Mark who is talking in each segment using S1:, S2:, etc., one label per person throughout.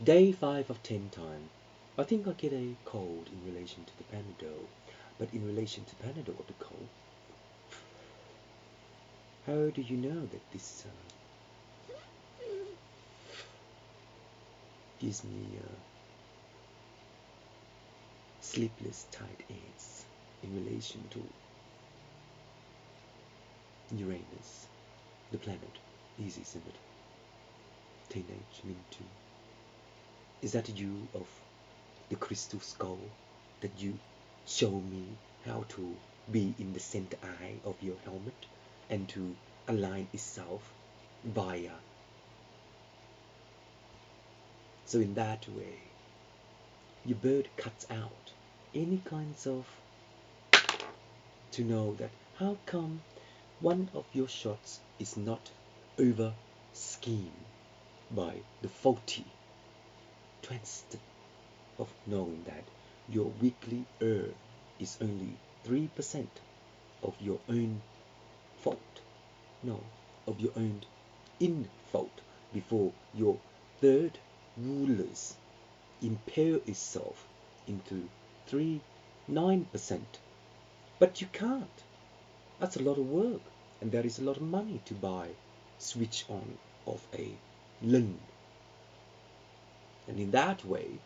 S1: Day 5 of 10 time. I think I get a cold in relation to the Panadol, but in relation to Panadol or the cold, how do you know that this gives me sleepless tight ends in relation to Uranus, the planet? Easy, isn't it? Teenage Mintu. Is that you of the crystal skull that you show me how to be in the center eye of your helmet and to align itself via? So in that way, your bird cuts out any kinds of to know that how come one of your shots is not over schemed by the faulty twist of knowing that your weekly error is only 3% of your own fault, no, of your own in fault, before your third rulers impale itself into 9%. But you can't. That's a lot of work, and there is a lot of money to buy switch on of a lung. And in that way,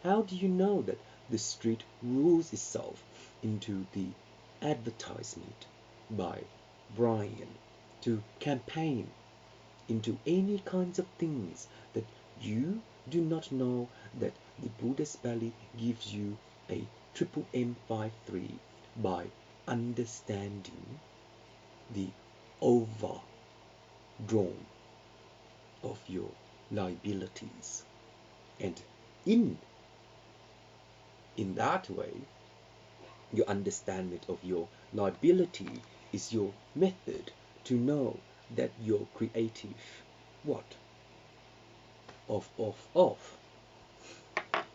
S1: how do you know that the street rules itself into the advertisement by Brian to campaign into any kinds of things that you do not know that the Buddha's belly gives you a triple M53 by understanding the overdrawn of your liabilities. And in that way, your understanding of your liability is your method to know that you're creative. What? Of.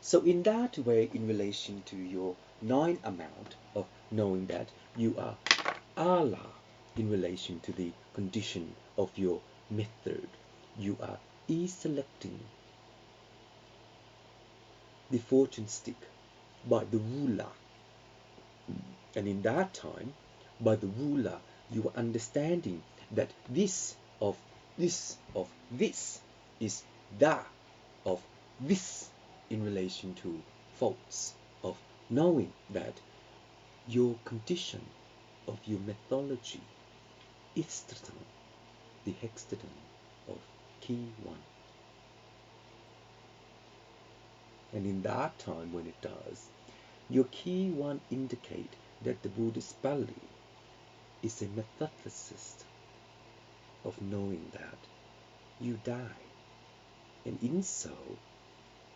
S1: So in that way, in relation to your 9 amount of knowing that you are Allah, in relation to the condition of your method, you are selecting the fortune stick by the ruler. And in that time, by the ruler, you are understanding that this of this is that of this, in relation to faults of knowing that your condition of your methodology is the hexagon of key 1. And in that time, when it does, your key 1 indicate that the Buddhist belly is a metathesis of knowing that you die. And in so,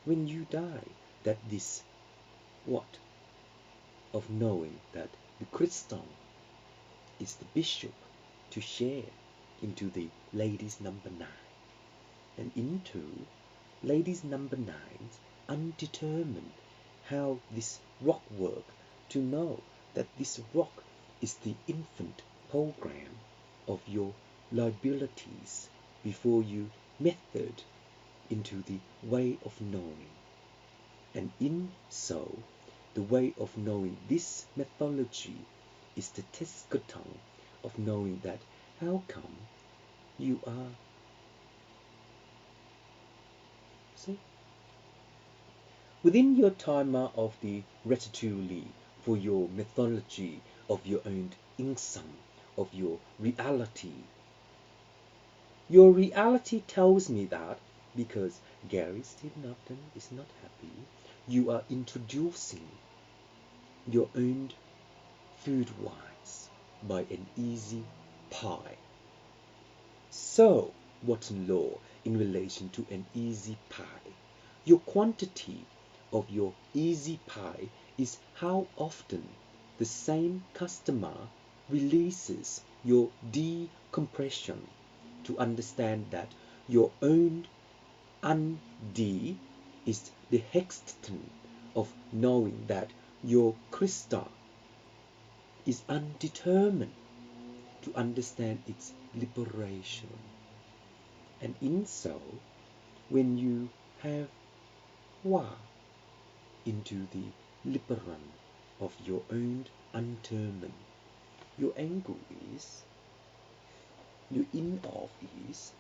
S1: when you die, that this what? Of knowing that the crystal is the bishop to share into the ladies number 9. And into ladies number 9's undetermined how this rock work, to know that this rock is the infant program of your liabilities before you method into the way of knowing. And in so, the way of knowing this methodology is the tescoton of knowing that how come you are, see, within your timer of the ratatouille for your methodology of your own insum, of your reality. Your reality tells me that because Gary Stephen Upton is not happy, you are introducing your own food wise by an easy pie. So, what's law in relation to an easy pie? Your quantity of your easy pie is how often the same customer releases your decompression to understand that your own undi is the hexagon of knowing that your crystal is undetermined to understand its liberation. And in so, when you have qua into the liberum of your own untermen. Your angle is, your in of is,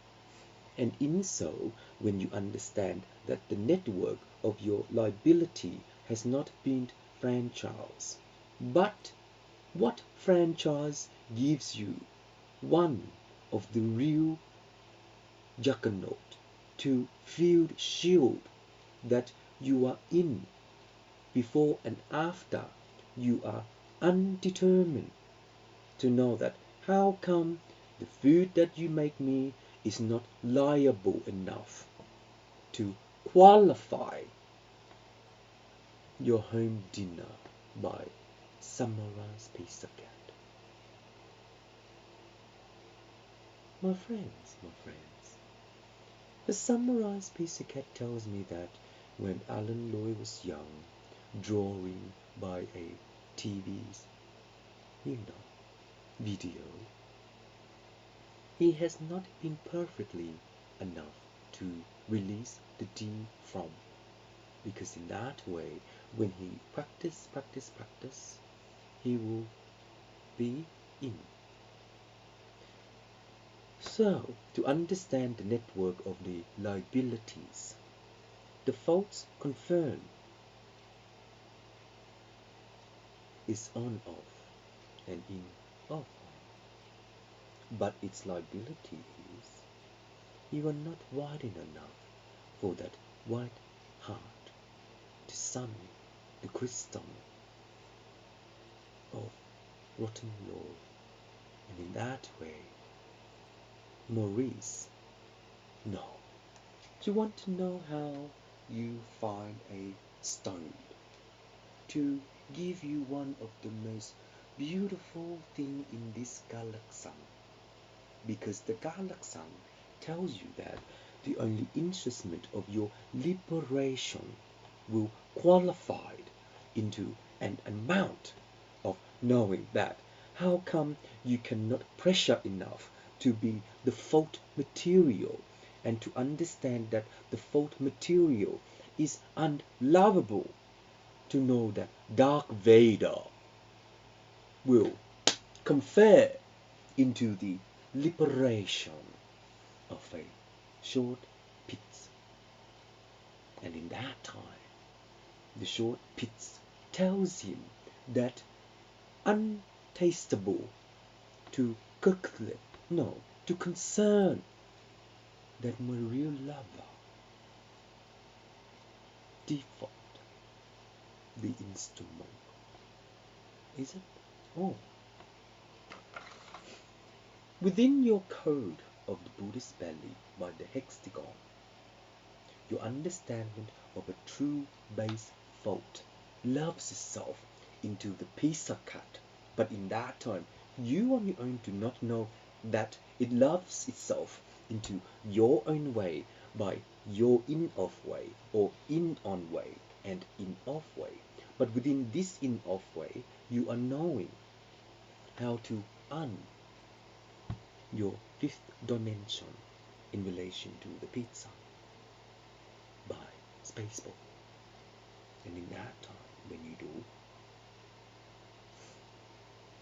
S1: and in so, when you understand that the network of your liability has not been franchise, but what franchise gives you one of the real juggernaut to field shield that you are in before and after you are undetermined, to know that how come the food that you make me is not liable enough to qualify your home dinner by Samara's Pizza Cat. My friends, the Samara's Pizza Cat tells me that when Alan Loy was young, drawing by a TV's, video, he has not been perfectly enough to release the D from, because in that way, when he practice, he will be in. So, to understand the network of the liabilities, the faults confirmed is on off and in off. But its liability is you are not widen enough for that white heart, the sun, the crystal of rotten law. And in that way, Maurice, no. Do you want to know how you find a stone to give you one of the most beautiful thing in this galaxy? Because the galaxy tells you that the only instrument of your liberation will qualify into an amount of knowing that how come you cannot pressure enough to be the fault material, and to understand that the fault material is unlovable, to know that Dark Vader will confer into the liberation of a short pit. And in that time, the short pit tells him that untastable to Kirklip, no, to concern that my real lover, default, the instrument. Is it? Oh. Within your code of the Buddhist belly by the hexagon, your understanding of a true base fault loves itself into the pizza cat, but in that time, you on your own do not know that it loves itself into your own way by your in-off way, or in-on way, and in-off way. But within this in-off way, you are knowing how to your fifth dimension in relation to the pizza by Spaceball. And in that time, when you do,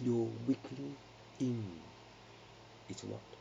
S1: your weekly in is what?